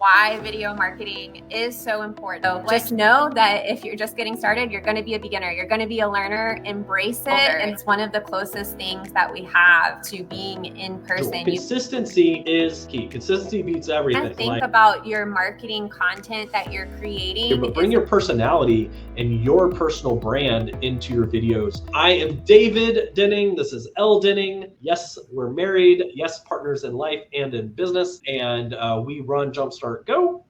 why video marketing is so important. So just know that if you're just getting started, you're going to be a beginner. You're going to be a learner. Embrace it. And it's one of the closest things that we have to being in person. Consistency is key. Consistency beats everything. And think about your marketing content that you're creating. But bring your personality and your personal brand into your videos. I am David Denning. This is Elle Denning. Yes, we're married. Yes, partners in life and in business. And we run JumpstartGo,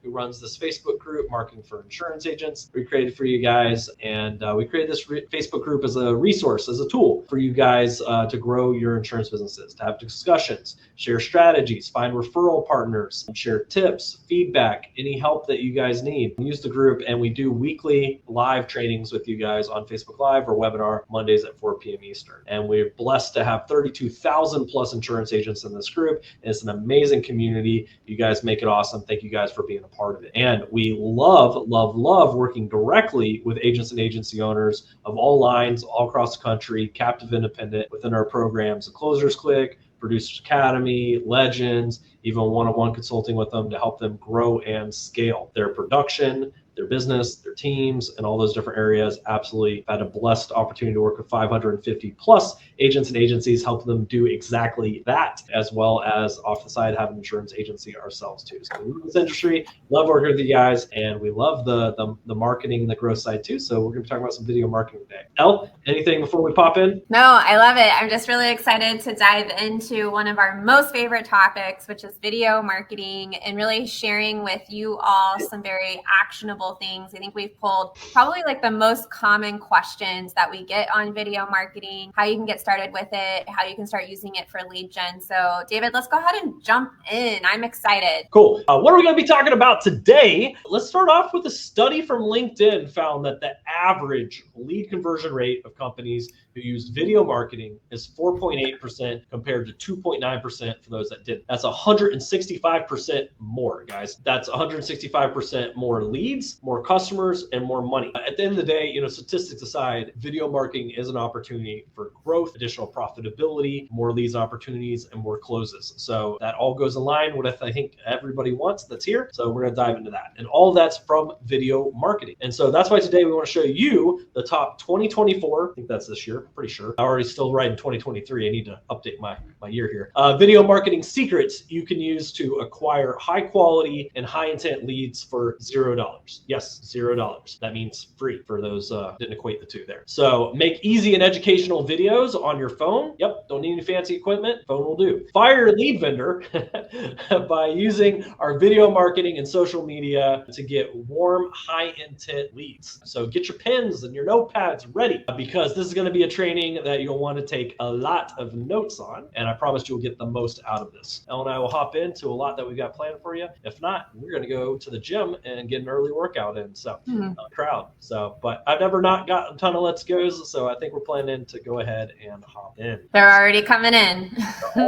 who runs this Facebook group, Marketing for Insurance Agents. We created for you guys. And we created this Facebook group as a resource, as a tool for you guys to grow your insurance businesses, to have discussions, share strategies, find referral partners, share tips, feedback, any help that you guys need. Use the group, and we do weekly live trainings with you guys on Facebook Live or webinar Mondays at 4 p.m. Eastern. And we're blessed to have 32,000 plus insurance agents in this group. And it's an amazing community. You guys make it awesome. Thank you guys for being a part of it. And we love working directly with agents and agency owners of all lines, all across the country, captive, independent, within our programs, the Closers Click, Producers Academy, Legends, even one-on-one consulting with them to help them grow and scale their production, their business, their teams, and all those different areas. Absolutely had a blessed opportunity to work with 550 plus agents and agencies, help them do exactly that, as well as off the side have an insurance agency ourselves too. So we love this industry, love working with you guys, and we love the marketing and the growth side too. So we're going to be talking about some video marketing today. Elle, anything before we pop in? No, I love it. I'm just really excited to dive into one of our most favorite topics, which is video marketing, and really sharing with you all some very actionable things. I think we've pulled probably like the most common questions that we get on video marketing, how you can get started with it, how you can start using it for lead gen. So David, let's go ahead and jump in. I'm excited. Cool. What are we going to be talking about today? Let's start off with a study from LinkedIn found that the average lead conversion rate of companies who used video marketing is 4.8% compared to 2.9% for those that didn't. That's 165% more, guys. That's 165% more leads, more customers, and more money. At the end of the day, statistics aside, video marketing is an opportunity for growth, additional profitability, more leads and opportunities, and more closes. So that all goes in line with I think everybody wants that's here. So we're going to dive into that. And all that's from video marketing. And so that's why today we want to show you the top 2024, I think that's this year, pretty sure. I already still writing 2023. I need to update my year here. Video marketing secrets you can use to acquire high quality and high intent leads for $0. Yes, $0. That means free for those didn't equate the two there. So make easy and educational videos on your phone. Yep, don't need any fancy equipment. Phone will do. Fire a lead vendor by using our video marketing and social media to get warm, high intent leads. So get your pens and your notepads ready, because this is going to be a training that you'll want to take a lot of notes on, and I promise you'll get the most out of this. Elle and I will hop into a lot that we've got planned for you. If not, we're going to go to the gym and get an early workout in. So crowd. So, but I've never not got a ton of let's goes. So I think we're planning to go ahead and hop in. They're already coming in. They're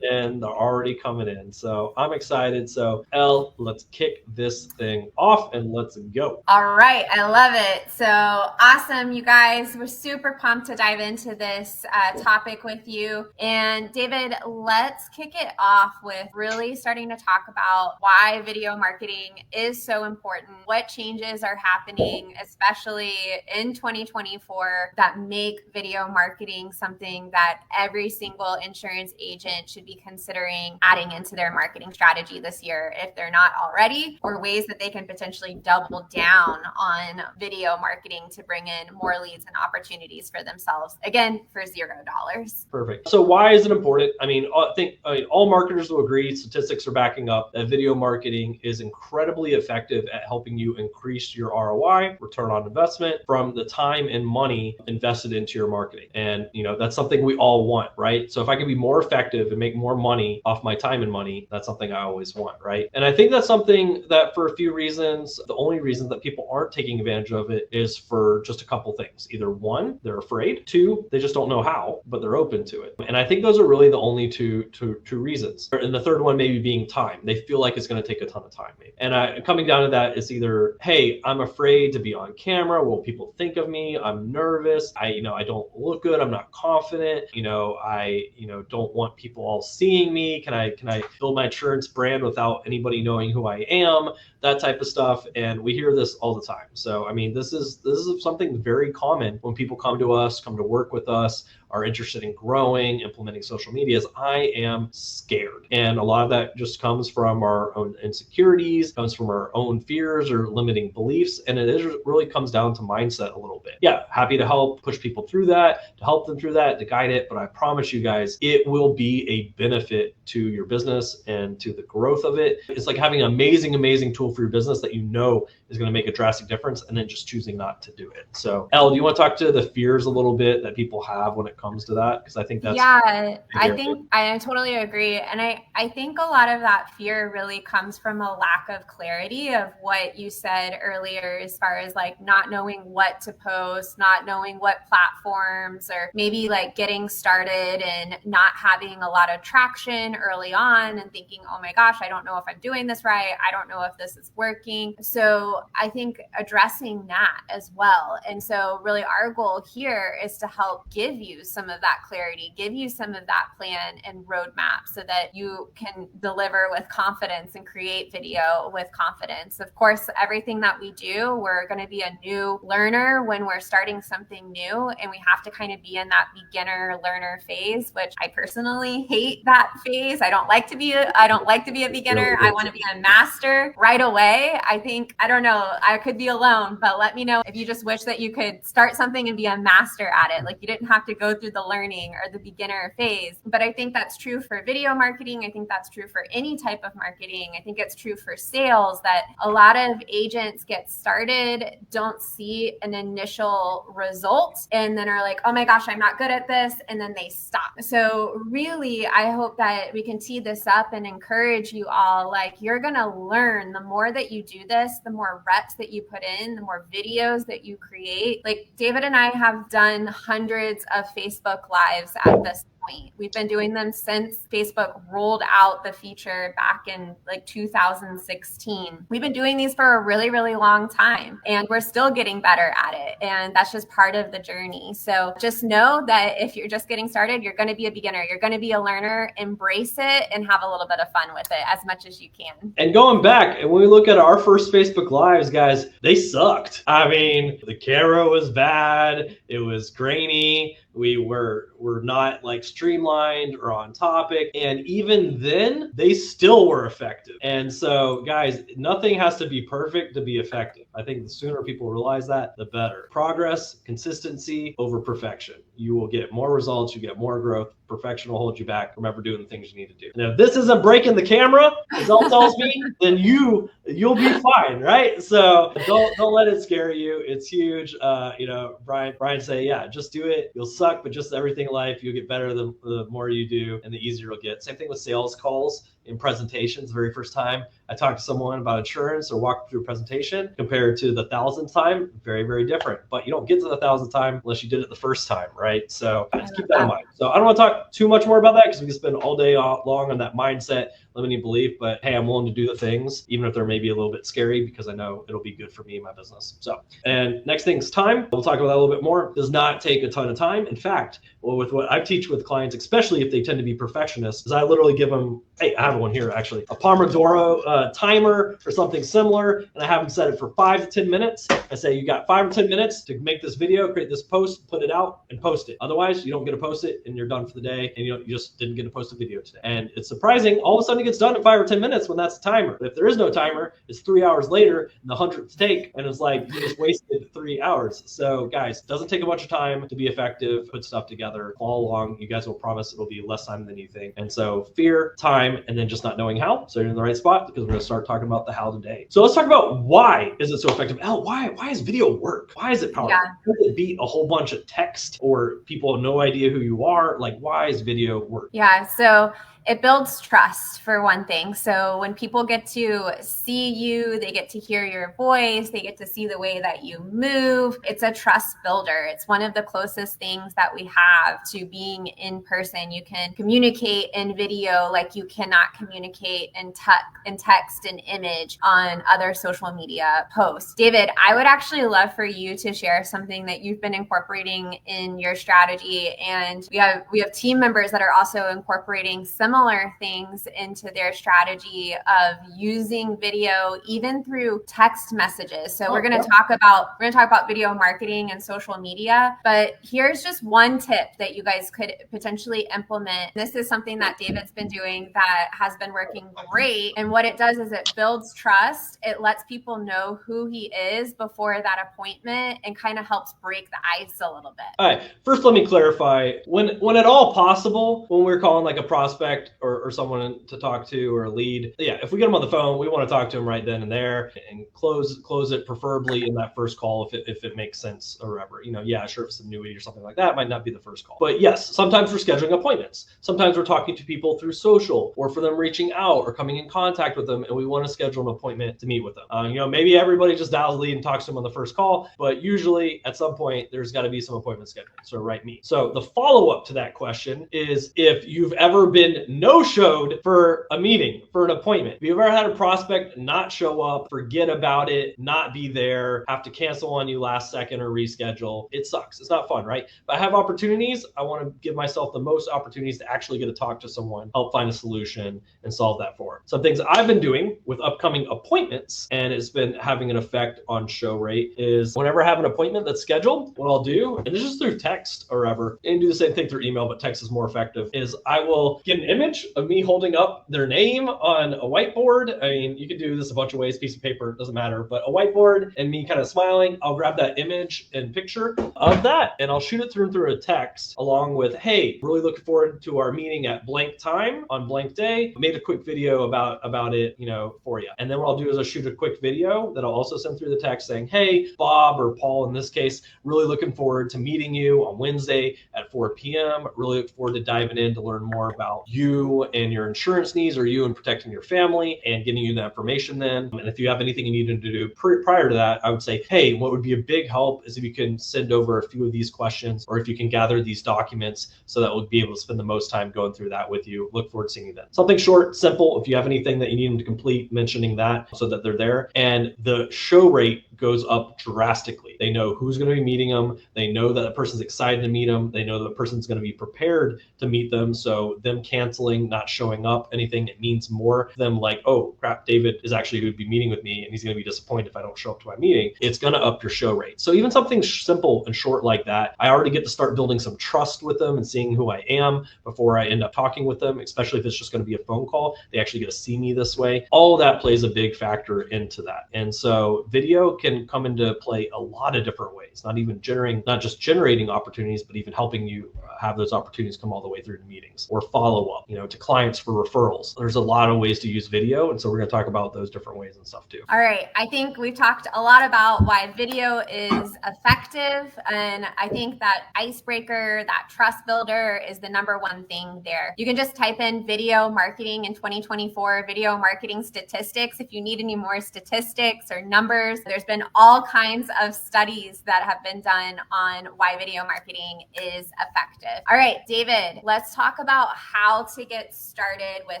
already coming in. So I'm excited. So Elle, let's kick this thing off and let's go. All right. I love it. So awesome, you guys. We're super pumped to dive into this topic with you. And David, let's kick it off with really starting to talk about why video marketing is so important, what changes are happening, especially in 2024, that make video marketing something that every single insurance agent should be considering adding into their marketing strategy this year if they're not already, or ways that they can potentially double down on video marketing to bring in more leads and opportunities for themselves, again, for $0. Perfect. So why is it important? I mean, I think all marketers will agree, statistics are backing up that video marketing is incredibly effective at helping you increase your ROI, return on investment, from the time and money invested into your marketing. And, that's something we all want, right? So if I can be more effective and make more money off my time and money, that's something I always want, right? And I think that's something that for a few reasons, the only reason that people aren't taking advantage of it is for just a couple things. Either one, they're afraid afraid. 2, they just don't know how, but they're open to it. And I think those are really the only two reasons. And the third one maybe being time. They feel like it's going to take a ton of time. Maybe. And coming down to that, it's either, hey, I'm afraid to be on camera. What will people think of me? I'm nervous. I don't look good. I'm not confident. I don't want people all seeing me. Can I build my insurance brand without anybody knowing who I am? That type of stuff. And we hear this all the time. So, I mean, this is something very common when people come to us, come to work with us, are interested in growing, implementing social media, is I am scared. And a lot of that just comes from our own insecurities, comes from our own fears or limiting beliefs. And really comes down to mindset a little bit. Yeah, happy to help push people through that, to help them through that, to guide it. But I promise you guys, it will be a benefit to your business and to the growth of it. It's like having an amazing tool for your business that is going to make a drastic difference, and then just choosing not to do it. So, Elle, do you want to talk to the fears a little bit that people have when it comes to that? Because I think that's I totally agree. And I think a lot of that fear really comes from a lack of clarity of what you said earlier, as far as like not knowing what to post, not knowing what platforms, or maybe like getting started and not having a lot of traction early on and thinking, oh my gosh, I don't know if I'm doing this right. I don't know if this is working. So I think addressing that as well. And so really our goal here is to help give you some of that clarity, give you some of that plan and roadmap so that you can deliver with confidence and create video with confidence. Of course, everything that we do, we're going to be a new learner when we're starting something new, and we have to kind of be in that beginner learner phase, which I personally hate that phase. I don't like to be a beginner. I want to be a master right away. I think, I don't know, I could be alone, but let me know if you just wish that you could start something and be a master at it. Like you didn't have to go through the learning or the beginner phase. But I think that's true for video marketing. I think that's true for any type of marketing. I think it's true for sales, that a lot of agents get started, don't see an initial result, and then are like, oh my gosh, I'm not good at this. And then they stop. So really, I hope that we can tee this up and encourage you all, like you're going to learn the more that you do this, the more reps that you put in, the more videos that you create. Like David and I have done hundreds of Facebook Lives at this point. We've been doing them since Facebook rolled out the feature back in like 2016. We've been doing these for a really, really long time, and we're still getting better at it. And that's just part of the journey. So just know that if you're just getting started, you're going to be a beginner. You're going to be a learner. Embrace it and have a little bit of fun with it as much as you can. And going back, and when we look at our first Facebook Lives, guys, they sucked. I mean, the camera was bad. It was grainy. We were not like streamlined or on topic. And even then, they still were effective. And so, guys, nothing has to be perfect to be effective. I think the sooner people realize that, the better. Progress, consistency over perfection. You will get more results. You get more growth. Perfection will hold you back from ever doing the things you need to do. And if this isn't breaking the camera, as Elle tells me, then you'll be fine, right? So don't let it scare you. It's huge. Brian say, yeah, just do it. You'll suck, but just everything in life, you'll get better the more you do, and the easier you'll get. Same thing with sales calls in presentations. The very first time I talked to someone about insurance or walked through a presentation compared to the 1,000th time, very, very different. But you don't get to the 1,000th time unless you did it the first time, right? So just keep that in mind. So I don't want to talk too much more about that because we can spend all day long on that mindset, limiting belief. But hey, I'm willing to do the things, even if they're maybe a little bit scary, because I know it'll be good for me and my business. So, and next thing's time. We'll talk about that a little bit more. It does not take a ton of time. In fact, with what I teach with clients, especially if they tend to be perfectionists, is I literally give them, hey, I have one here actually, a Pomodoro timer or something similar, and I have them set it for 5 to 10 minutes. I say, you got 5 or 10 minutes to make this video, create this post, put it out, and post it. Otherwise, you don't get to post it, and you're done for the day, and you just didn't get to post a video today. And it's surprising, all of a sudden it gets done in 5 or 10 minutes when that's the timer. But if there is no timer, it's 3 hours later, in the 100th take, and it's like you just wasted 3 hours. So guys, it doesn't take a bunch of time to be effective. Put stuff together all along. You guys will promise it'll be less time than you think. And so fear, time, and then just not knowing how. So you're in the right spot, because we're going to start talking about the how today. So let's talk about why is it so effective. Elle, why does video work? Why is it powerful? Yeah. Does it beat a whole bunch of text or people have no idea who you are? Like, why does video work? Yeah. So it builds trust for one thing. So when people get to see you, they get to hear your voice, they get to see the way that you move. It's a trust builder. It's one of the closest things that we have to being in person. You can communicate in video like you cannot communicate in text and image on other social media posts. David, I would actually love for you to share something that you've been incorporating in your strategy. And we have team members that are also incorporating similar things into their strategy of using video even through text messages. So we're going to talk about video marketing and social media, but here's just one tip that you guys could potentially implement. This is something that David's been doing that has been working great. And what it does is it builds trust. It lets people know who he is before that appointment and kind of helps break the ice a little bit. All right. First, let me clarify. When at all possible, when we're calling like a prospect or someone to talk to or a lead, yeah, if we get them on the phone, we want to talk to them right then and there and close it preferably in that first call if it makes sense or whatever. Yeah, sure, if it's a annuity or something like that, it might not be the first call. But yes, sometimes we're scheduling appointments. Sometimes we're talking to people through social or for them reaching out or coming in contact with them, and we want to schedule an appointment to meet with them. Maybe everybody just dials the lead and talks to them on the first call, but usually at some point there's got to be some appointment scheduled. So write me. So the follow-up to that question is if you've ever been no-showed for a meeting, for an appointment. If you've ever had a prospect not show up, forget about it, not be there, have to cancel on you last second or reschedule, it sucks. It's not fun, right? If I have opportunities, I want to give myself the most opportunities to actually get to talk to someone, help find a solution and solve that for them. Some things I've been doing with upcoming appointments, and it's been having an effect on show rate, is whenever I have an appointment that's scheduled, what I'll do, and it's just through text or whatever, and do the same thing through email, but text is more effective, is I will get an image of me holding up their name on a whiteboard. I mean, you can do this a bunch of ways, piece of paper, doesn't matter, but a whiteboard and me kind of smiling, I'll grab that image and picture of that and I'll shoot it through a text along with, hey, really looking forward to our meeting at blank time on blank day. I made a quick video about it, for you. And then what I'll do is I'll shoot a quick video that I'll also send through the text saying, hey, Bob or Paul in this case, really looking forward to meeting you on Wednesday at 4 p.m. Really look forward to diving in to learn more about you and your insurance needs or you and protecting your family and getting you the information then. And if you have anything you need to do prior to that, I would say, hey, what would be a big help is if you can send over a few of these questions or if you can gather these documents so that we'll be able to spend the most time going through that with you. Look forward to seeing you then. Something short, simple. If you have anything that you need them to complete, mentioning that so that they're there. And the show rate goes up drastically. They know who's going to be meeting them. They know that the person's excited to meet them. They know that the person's going to be prepared to meet them. So them canceling, not showing up, anything, it means more to them like, oh crap, David is actually who would be meeting with me and he's going to be disappointed if I don't show up to my meeting. It's going to up your show rate. So even something simple and short like that, I already get to start building some trust with them and seeing who I am before I end up talking with them, especially if it's just going to be a phone call. They actually get to see me this way. All of that plays a big factor into that. And so video can come into play a lot of different ways, not just generating opportunities, but even helping you have those opportunities come all the way through to meetings or follow up, to clients for referrals. There's a lot of ways to use video. And so we're going to talk about those different ways and stuff too. All right. I think we've talked a lot about why video is effective. And I think that icebreaker, that trust builder is the number one thing there. You can just type in video marketing in 2024, video marketing statistics. If you need any more statistics or numbers, there's been all kinds of studies that have been done on why video marketing is effective. All right, David, let's talk about how to get started with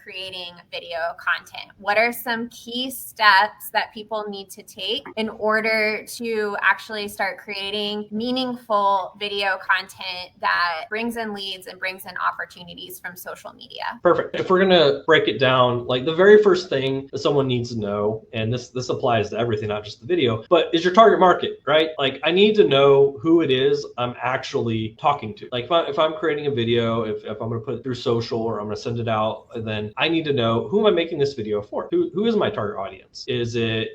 creating video content. What are some key steps that people need to take in order to actually start creating meaningful video content that brings in leads and brings in opportunities from social media? Perfect. If we're going to break it down, like the very first thing that someone needs to know, and this applies to everything, not just the video, but is your target market, right? Like I need to know who it is I'm actually talking to. Like if I'm creating a video, if I'm going to put it through social or I'm going to send it out, then I need to know who am I making this video for? Who is my target audience? Is it,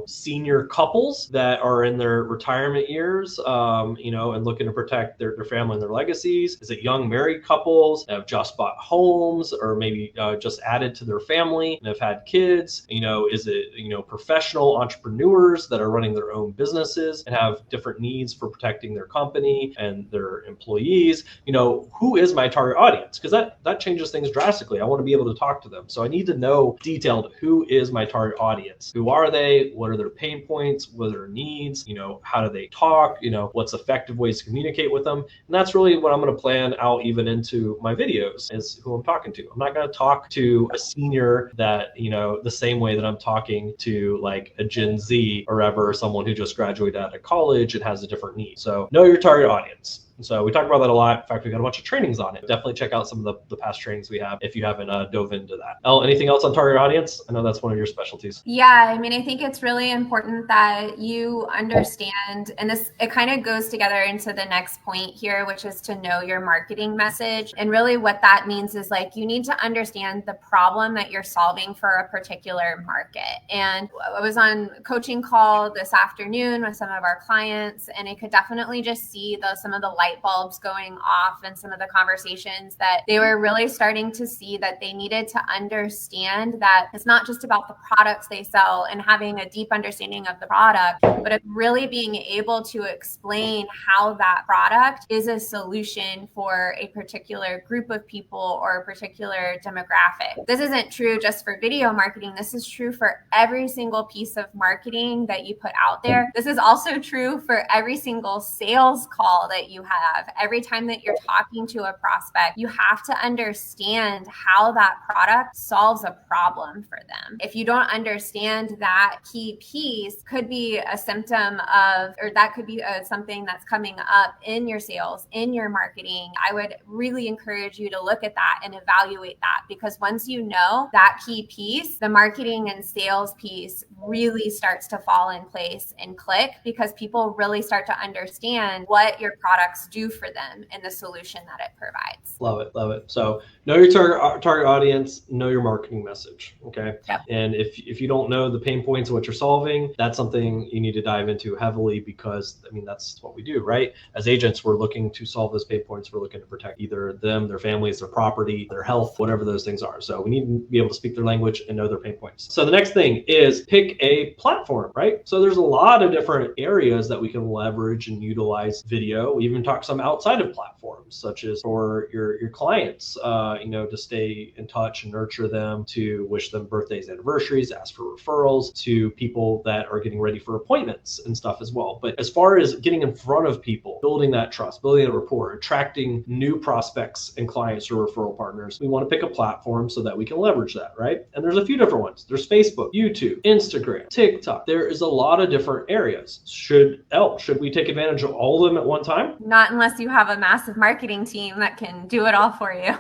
senior couples that are in their retirement years, and looking to protect their family and their legacies? Is it young married couples that have just bought homes or maybe just added to their family and have had kids? Is it, professional entrepreneurs that that are running their own businesses and have different needs for protecting their company and their employees. Who is my target audience? Because that changes things drastically. I want to be able to talk to them. So I need to know detailed who is my target audience. Who are they? What are their pain points? What are their needs? How do they talk? What's effective ways to communicate with them? And that's really what I'm going to plan out even into my videos, is who I'm talking to. I'm not going to talk to a senior that, the same way that I'm talking to like a Gen Z or ever, someone who just graduated out of college and has a different need. So know your target audience. So we talk about that a lot. In fact, we got a bunch of trainings on it. Definitely check out some of the past trainings we have if you haven't dove into that. Elle, anything else on target audience? I know that's one of your specialties. Yeah, I mean, I think it's really important that you understand, and it kind of goes together into the next point here, which is to know your marketing message. And really what that means is like, you need to understand the problem that you're solving for a particular market. And I was on a coaching call this afternoon with some of our clients, and I could definitely just see some of the light bulbs going off and some of the conversations that they were really starting to see that they needed to understand that it's not just about the products they sell and having a deep understanding of the product, but of really being able to explain how that product is a solution for a particular group of people or a particular demographic. This isn't true just for video marketing. This is true for every single piece of marketing that you put out there. This is also true for every single sales call that you have. Every time that you're talking to a prospect, you have to understand how that product solves a problem for them. If you don't understand that key piece, could be a symptom of, or that could be something that's coming up in your sales, in your marketing. I would really encourage you to look at that and evaluate that, because once you know that key piece, the marketing and sales piece really starts to fall in place and click, because people really start to understand what your products do for them and the solution that it provides. Love it. Love it. So know your target audience, know your marketing message. Okay. Yep. And if you don't know the pain points of what you're solving, that's something you need to dive into heavily, because that's what we do, right? As agents, we're looking to solve those pain points. We're looking to protect either them, their families, their property, their health, whatever those things are. So we need to be able to speak their language and know their pain points. So the next thing is pick a platform, right? So there's a lot of different areas that we can leverage and utilize video. We even talk some outside of platforms, such as for your clients, to stay in touch and nurture them, to wish them birthdays, anniversaries, ask for referrals, to people that are getting ready for appointments and stuff as well. But as far as getting in front of people, building that trust, building that rapport, attracting new prospects and clients or referral partners, we want to pick a platform so that we can leverage that, right? And there's a few different ones. There's Facebook, YouTube, Instagram, TikTok. There is a lot of different areas. Should we take advantage of all of them at one time? Not unless you have a massive marketing team that can do it all for you.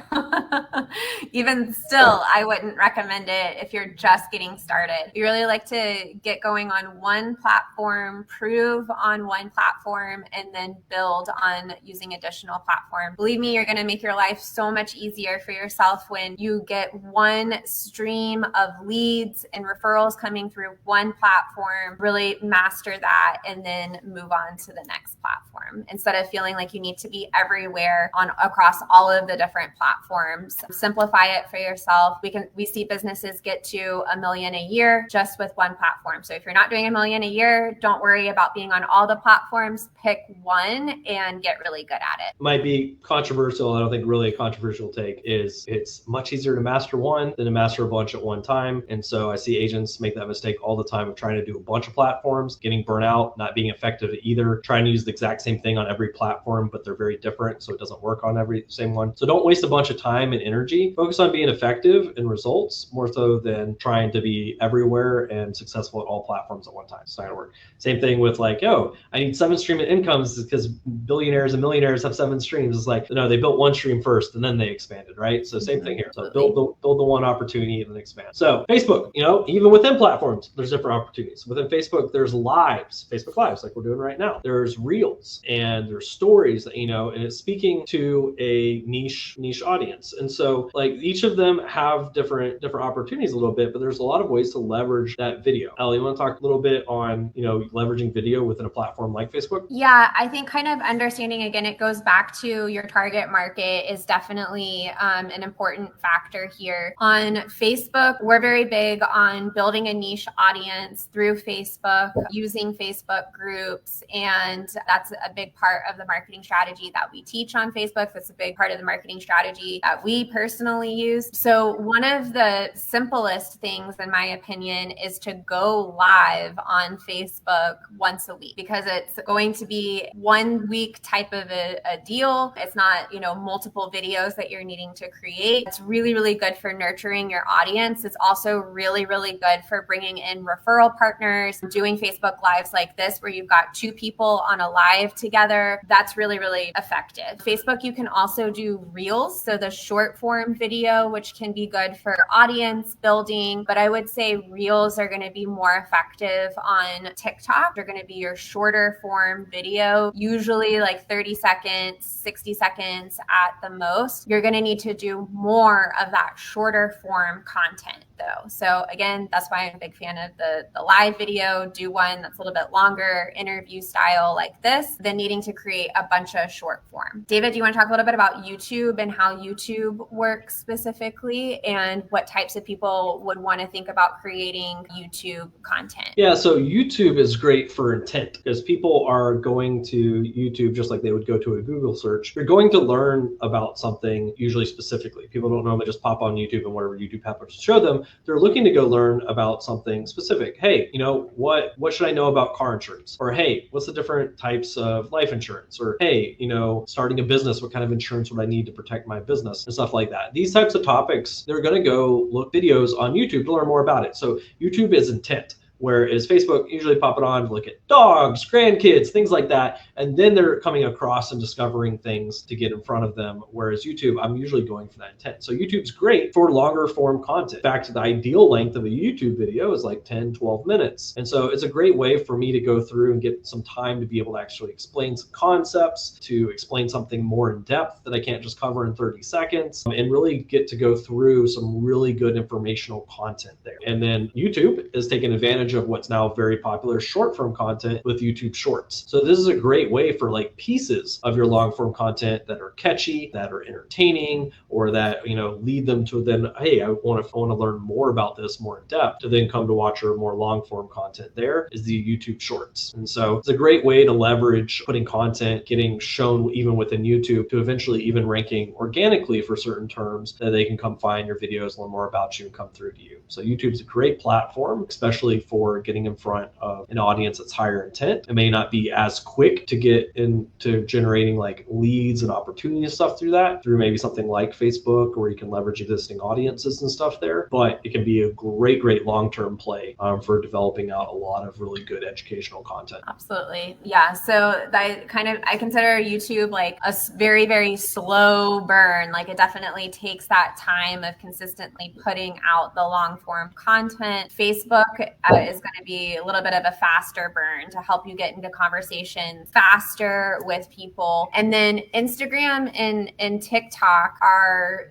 Even still, I wouldn't recommend it if you're just getting started. You really like to get going on one platform, prove on one platform, and then build on using additional platforms. Believe me, you're going to make your life so much easier for yourself when you get one stream of leads and referrals coming through one platform. Really master that and then move on to the next platform, instead of feeling like you need to be everywhere across all of the different platforms. Simplify it for yourself. We see businesses get to $1 million a year just with one platform. So if you're not doing $1 million a year, don't worry about being on all the platforms. Pick one and get really good at it. Might be controversial. I don't think really a controversial take is it's much easier to master one than to master a bunch at one time. And so I see agents make that mistake all the time of trying to do a bunch of platforms, getting burnt out, not being effective at either, trying to use the exact same thing on every platform, but they're very different, so it doesn't work on every same one. So don't waste a bunch of time and energy. Focus on being effective and results more so than trying to be everywhere and successful at all platforms at one time. It's not gonna work. Same thing with like, I need 7 stream of incomes because billionaires and millionaires have 7 streams. It's like, no, they built one stream first and then they expanded, right? So same thing here. So build the one opportunity and then expand. So Facebook, even within platforms, there's different opportunities. Within Facebook, there's Facebook Lives like we're doing right now. There's Reels and there's stories that, and it's speaking to a niche audience. And so like each of them have different opportunities a little bit, but there's a lot of ways to leverage that video. Elle, you want to talk a little bit on, leveraging video within a platform like Facebook? Yeah, I think kind of understanding, again, it goes back to your target market is definitely an important factor here. On Facebook, we're very big on building a niche audience through Facebook Facebook, using Facebook groups. And that's a big part of the marketing strategy that we teach on Facebook. That's a big part of the marketing strategy that we personally use. So one of the simplest things, in my opinion, is to go live on Facebook once a week, because it's going to be 1 week type of a deal. It's not, multiple videos that you're needing to create. It's really, really good for nurturing your audience. It's also really, really good for bringing in referral partners, doing Facebook lives like this, where you've got 2 people on a live together. That's really, really effective. Facebook, you can also do reels. So the short form video, which can be good for audience building, but I would say reels are going to be more effective on TikTok. They're going to be your shorter form video, usually like 30 seconds, 60 seconds at the most. You're going to need to do more of that shorter form content though. So again, that's why I'm a big fan of the live video. Do one that's a little bit longer, interview style like this, than needing to create a bunch of short form. David, do you want to talk a little bit about YouTube and how YouTube works specifically, and what types of people would want to think about creating YouTube content? Yeah, so YouTube is great for intent, because people are going to YouTube just like they would go to a Google search. You're going to learn about something usually specifically. People don't normally just pop on YouTube and whatever YouTube happens to show them. They're looking to go learn about something specific. Hey, what should I know about car insurance? Or hey, what's the different types of life insurance? Or hey, starting a business, what kind of insurance would I need to protect my business, and stuff like that. These types of topics, they're going to go look videos on YouTube to learn more about it. So YouTube is intent. Whereas Facebook, usually pop it on to look at dogs, grandkids, things like that. And then they're coming across and discovering things to get in front of them. Whereas YouTube, I'm usually going for that intent. So YouTube's great for longer form content. In fact, the ideal length of a YouTube video is like 10, 12 minutes. And so it's a great way for me to go through and get some time to be able to actually explain some concepts, to explain something more in depth that I can't just cover in 30 seconds, and really get to go through some really good informational content there. And then YouTube is taking advantage of what's now very popular short form content with YouTube Shorts. So this is a great way for like pieces of your long form content that are catchy, that are entertaining, or that lead them to then, hey, I want to learn more about this more in depth, to then come to watch your more long form content. There is the YouTube Shorts. And so it's a great way to leverage putting content, getting shown even within YouTube, to eventually even ranking organically for certain terms that they can come find your videos, learn more about you, and come through to you. So YouTube's a great platform, especially for getting in front of an audience that's higher intent. It may not be as quick to get into generating like leads and opportunity and stuff through maybe something like Facebook, where you can leverage existing audiences and stuff there, but it can be a great long-term play for developing out a lot of really good educational content. Absolutely. Yeah. So I consider YouTube like a very, very slow burn. Like it definitely takes that time of consistently putting out the long form content. Facebook is going to be a little bit of a faster burn to help you get into conversations faster with people. And then Instagram and TikTok are,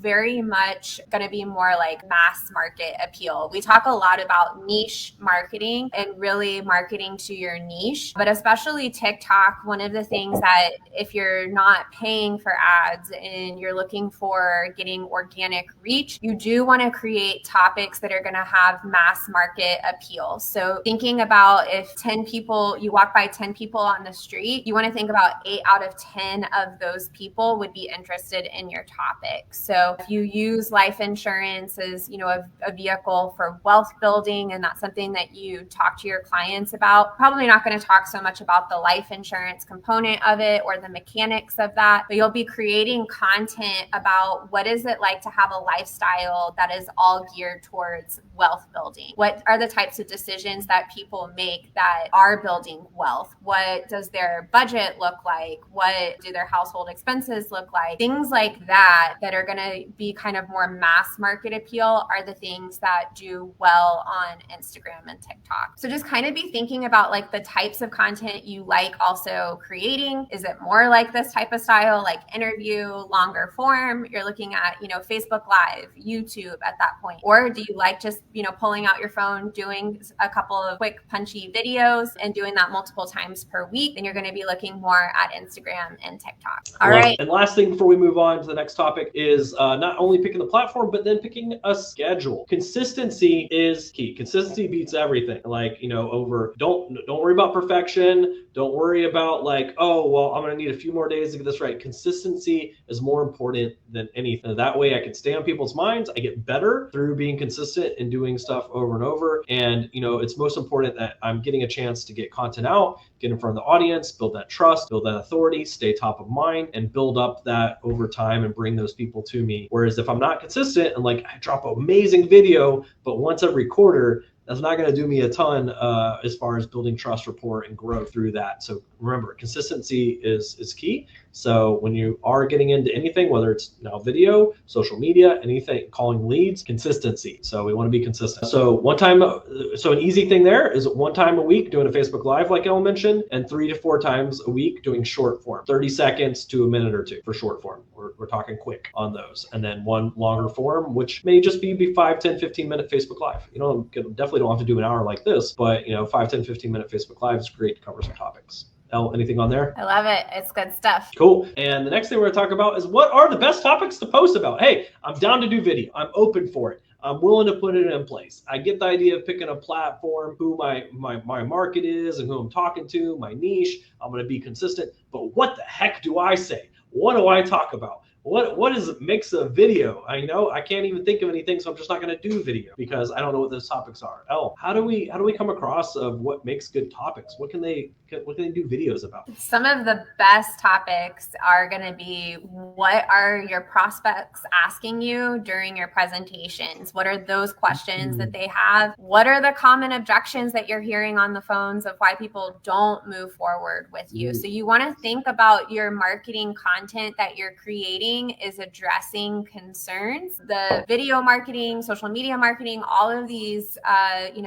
very much going to be more like mass market appeal. We talk a lot about niche marketing and really marketing to your niche, but especially TikTok, one of the things that if you're not paying for ads and you're looking for getting organic reach, you do want to create topics that are going to have mass market appeal. So thinking about if 10 people, you walk by 10 people on the street, you want to think about 8 out of 10 of those people would be interested in your topic. So if you use life insurance as, a vehicle for wealth building, and that's something that you talk to your clients about, probably not going to talk so much about the life insurance component of it or the mechanics of that, but you'll be creating content about what is it like to have a lifestyle that is all geared towards wealth building. What are the types of decisions that people make that are building wealth? What does their budget look like? What do their household expenses look like? Things like that are going to be kind of more mass market appeal are the things that do well on Instagram and TikTok. So just kind of be thinking about like the types of content you like also creating. Is it more like this type of style, like interview, longer form? You're looking at, Facebook Live, YouTube at that point. Or do you like just, pulling out your phone, doing doing a couple of quick punchy videos and doing that multiple times per week, then you're going to be looking more at Instagram and TikTok. All right. And last thing before we move on to the next topic is not only picking the platform, but then picking a schedule. Consistency is key. Consistency beats everything. Like, don't worry about perfection. Don't worry about like, oh, well, I'm going to need a few more days to get this right. Consistency is more important than anything. That way I can stay on people's minds. I get better through being consistent and doing stuff over and over. And, it's most important that I'm getting a chance to get content out, get in front of the audience, build that trust, build that authority, stay top of mind, and build up that over time and bring those people to me. Whereas if I'm not consistent and like I drop an amazing video, but once every quarter, that's not going to do me a ton as far as building trust, rapport, and growth through that. So remember, consistency is key. So when you are getting into anything, whether it's now video, social media, anything, calling leads, consistency. So we want to be consistent. So an easy thing there is 1 time a week doing a Facebook Live, like Elle mentioned, and 3 to 4 times a week doing short form, 30 seconds to a minute or two for short form. We're talking quick on those. And then one longer form, which may just be 5, 10, 15-minute Facebook Live. Definitely don't have to do an hour like this, but 5, 10, 15-minute Facebook Live is great to cover some topics. Elle, anything on there? I love it. It's good stuff. Cool. And the next thing we're going to talk about is what are the best topics to post about? Hey, I'm down to do video. I'm open for it. I'm willing to put it in place. I get the idea of picking a platform, who my market is and who I'm talking to, my niche. I'm going to be consistent. But what the heck do I say? What do I talk about? What is it makes a video? I can't even think of anything, so I'm just not going to do video because I don't know what those topics are. Elle, how do we come across of what makes good topics? What can they do videos about? Some of the best topics are going to be, what are your prospects asking you during your presentations? What are those questions that they have? What are the common objections that you're hearing on the phones of why people don't move forward with you? So you want to think about your marketing content that you're creating is addressing concerns. The video marketing, social media marketing, all of these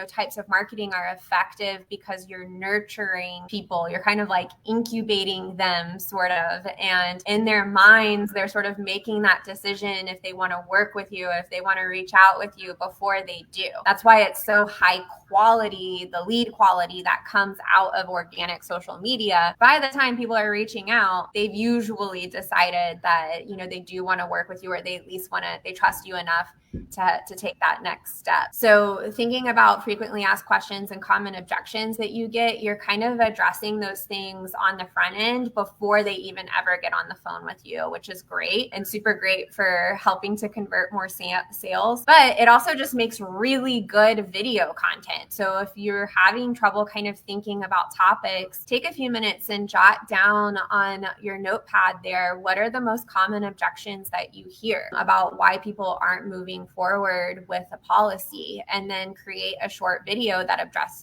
types of marketing are effective because you're nurturing people. You're kind of like incubating them sort of, and in their minds they're sort of making that decision if they want to work with you, if they want to reach out with you before they do. That's why it's so high quality, the lead quality that comes out of organic social media. By the time people are reaching out, they've usually decided that they do want to work with you, or they at least they trust you enough to take that next step. So thinking about frequently asked questions and common objections that you get, you're kind of addressing those things on the front end before they even ever get on the phone with you, which is great and super great for helping to convert more sales. But it also just makes really good video content. So if you're having trouble kind of thinking about topics, take a few minutes and jot down on your notepad there, what are the most common objections that you hear about why people aren't moving forward with a policy, and then create a short video that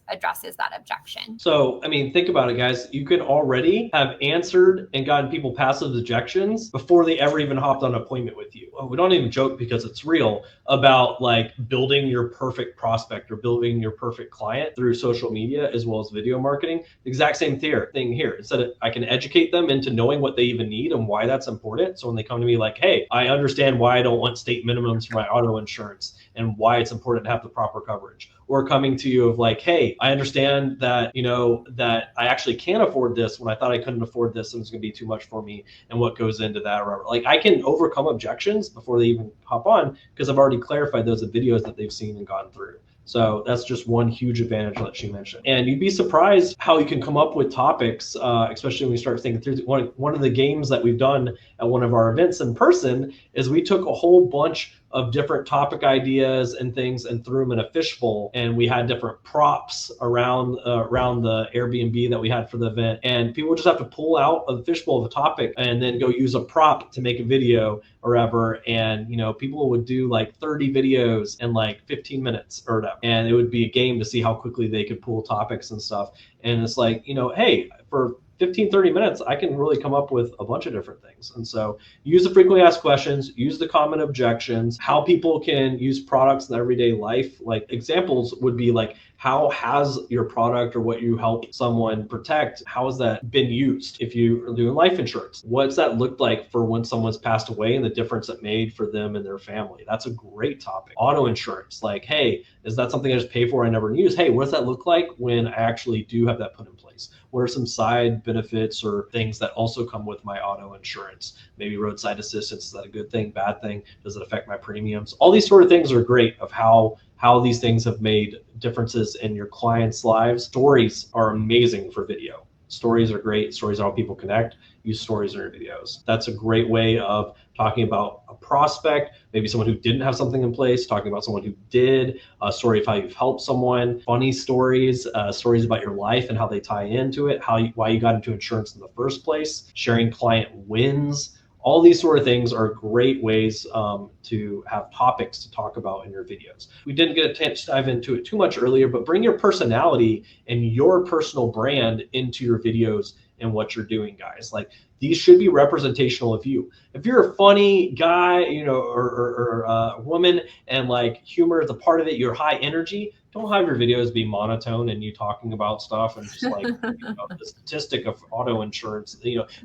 addresses that objection. So, think about it, guys. You could already have answered and gotten people past those objections before they ever even hopped on an appointment with you. We don't even joke, because it's real, about like building your perfect prospect or building your perfect client through social media as well as video marketing. The exact same thing here. Instead of, I can educate them into knowing what they even need and why that's important. So when they come to me like, hey, I understand why I don't want state minimums for my auto insurance and why it's important to have the proper coverage. Or coming to you of like, hey, I understand that, that I actually can afford this when I thought I couldn't afford this and it's going to be too much for me, and what goes into that. Or like, I can overcome objections before they even hop on because I've already clarified those videos that they've seen and gone through. So that's just one huge advantage that she mentioned. And you'd be surprised how you can come up with topics, especially when you start thinking through. One of the games that we've done at one of our events in person is we took a whole bunch of different topic ideas and things and threw them in a fishbowl, and we had different props around the Airbnb that we had for the event, and people would just have to pull out of the fishbowl of a topic and then go use a prop to make a video or whatever. And people would do like 30 videos in like 15 minutes or whatever, and it would be a game to see how quickly they could pull topics and stuff. And it's like, hey, for 15, 30 minutes, I can really come up with a bunch of different things. And so use the frequently asked questions, use the common objections, how people can use products in everyday life. Like examples would be like how has your product or what you help someone protect, how has that been used? If you are doing life insurance, what's that look like for when someone's passed away and the difference it made for them and their family? That's a great topic. Auto insurance, like, hey, is that something I just pay for I never use? Hey, what does that look like when I actually do have that put in place? What are some side benefits or things that also come with my auto insurance? Maybe roadside assistance, is that a good thing, bad thing? Does it affect my premiums? All these sort of things are great of how these things have made differences in your clients' lives. Stories are amazing for video. Stories are great. Stories are how people connect. Use stories in your videos. That's a great way of talking about a prospect, maybe someone who didn't have something in place, talking about someone who did, a story of how you've helped someone, funny stories, stories about your life and how they tie into it, why you got into insurance in the first place, sharing client wins. All these sort of things are great ways to have topics to talk about in your videos. We didn't get a chance to dive into it too much earlier, but bring your personality and your personal brand into your videos and what you're doing, guys. Like, these should be representational of you. If you're a funny guy, or woman, and like humor is a part of it, you're high energy, don't have your videos be monotone and you talking about stuff and just like the statistic of auto insurance.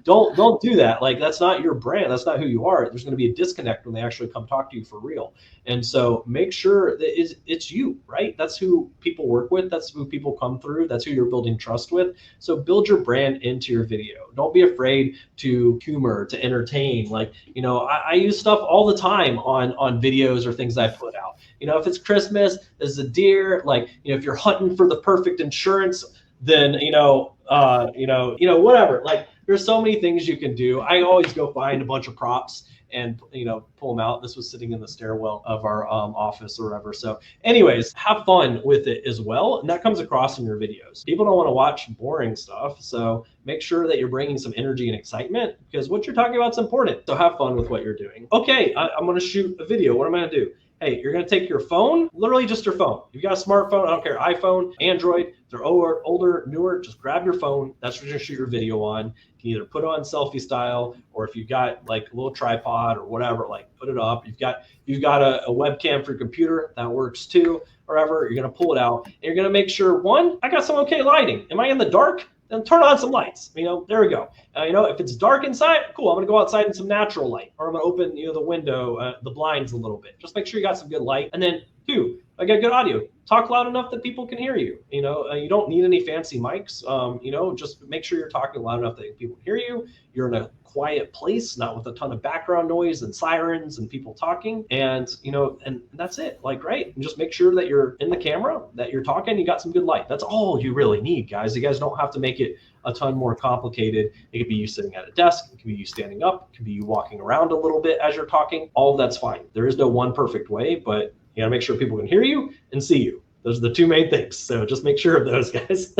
Don't do that. Like, that's not your brand. That's not who you are. There's going to be a disconnect when they actually come talk to you for real. And so make sure that it's you, right? That's who people work with. That's who people come through. That's who you're building trust with. So build your brand into your video. Don't be afraid to humor, to entertain. Like, I use stuff all the time on videos or things I put out. If it's Christmas, there's a deer, like, if you're hunting for the perfect insurance, then, whatever. Like, there's so many things you can do. I always go find a bunch of props and, pull them out. This was sitting in the stairwell of our office or whatever. So anyways, have fun with it as well. And that comes across in your videos. People don't want to watch boring stuff. So make sure that you're bringing some energy and excitement, because what you're talking about is important. So have fun with what you're doing. Okay, I'm going to shoot a video. What am I going to do? Hey, you're going to take your phone, literally just your phone. You've got a smartphone, I don't care, iPhone, Android, they're older, newer, just grab your phone. That's what you're going to shoot your video on. You can either put it on selfie style, or if you've got like a little tripod or whatever, like put it up. You've got a webcam for your computer, that works too, or whatever. You're going to pull it out, and you're going to make sure, one, I got some okay lighting. Am I in the dark? Then turn on some lights. There we go. If it's dark inside, cool. I'm going to go outside in some natural light, or I'm going to open, the window, the blinds a little bit. Just make sure you got some good light. And then two, I got good audio. Talk loud enough that people can hear you. You don't need any fancy mics. Just make sure you're talking loud enough that people can hear you. You're in a quiet place, not with a ton of background noise and sirens and people talking. And, and that's it. Like, right. And just make sure that you're in the camera, that you're talking, you got some good light. That's all you really need, guys. You guys don't have to make it a ton more complicated. It could be you sitting at a desk. It could be you standing up. It could be you walking around a little bit as you're talking. All of that's fine. There is no one perfect way, but you gotta make sure people can hear you and see you. Those are the two main things. So just make sure of those, guys.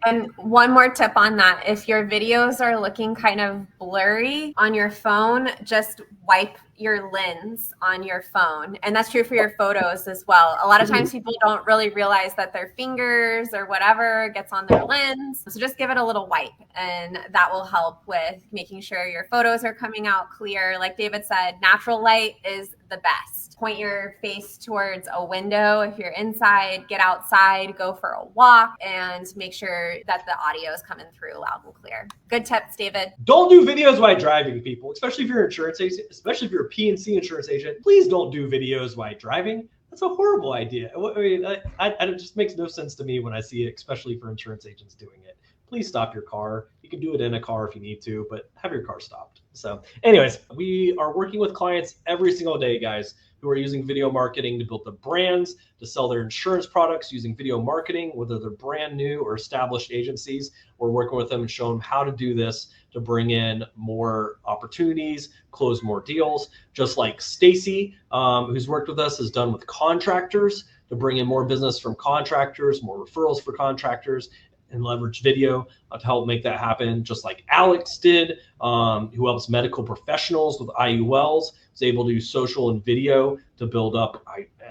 And one more tip on that, if your videos are looking kind of blurry on your phone, just wipe your lens on your phone. And that's true for your photos as well. A lot of times people don't really realize that their fingers or whatever gets on their lens. So just give it a little wipe, and that will help with making sure your photos are coming out clear. Like David said, natural light is the best. Point your face towards a window. If you're inside, get outside, go for a walk, and make sure that the audio is coming through loud and clear. Good tips, David. Don't do videos while driving, people, especially if you're an insurance agent, especially if you're a P&C insurance agent. Please don't do videos while driving. That's a horrible idea. I mean, it just makes no sense to me when I see it, especially for insurance agents doing it. Please stop your car. You can do it in a car if you need to, but have your car stopped. So anyways, we are working with clients every single day, guys, who are using video marketing to build their brands, to sell their insurance products using video marketing, whether they're brand new or established agencies. We're working with them and showing them how to do this to bring in more opportunities, close more deals, just like Stacy, who's worked with us, has done with contractors to bring in more business from contractors, more referrals for contractors, and leverage video to help make that happen, just like Alex did, who helps medical professionals with IULs, is able to use social and video to build up,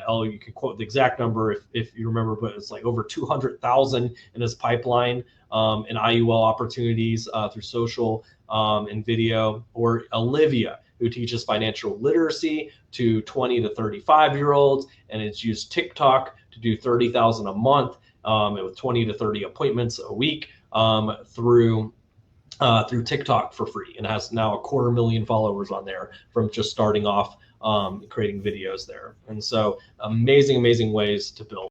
you can quote the exact number if you remember, but it's like over 200,000 in his pipeline in IUL opportunities through social and video. Or Olivia, who teaches financial literacy to 20 to 35-year-olds, and it's used TikTok to do 30,000 a month with 20 to 30 appointments a week through TikTok for free, and has now 250,000 followers on there from just starting off creating videos there. And so amazing ways to build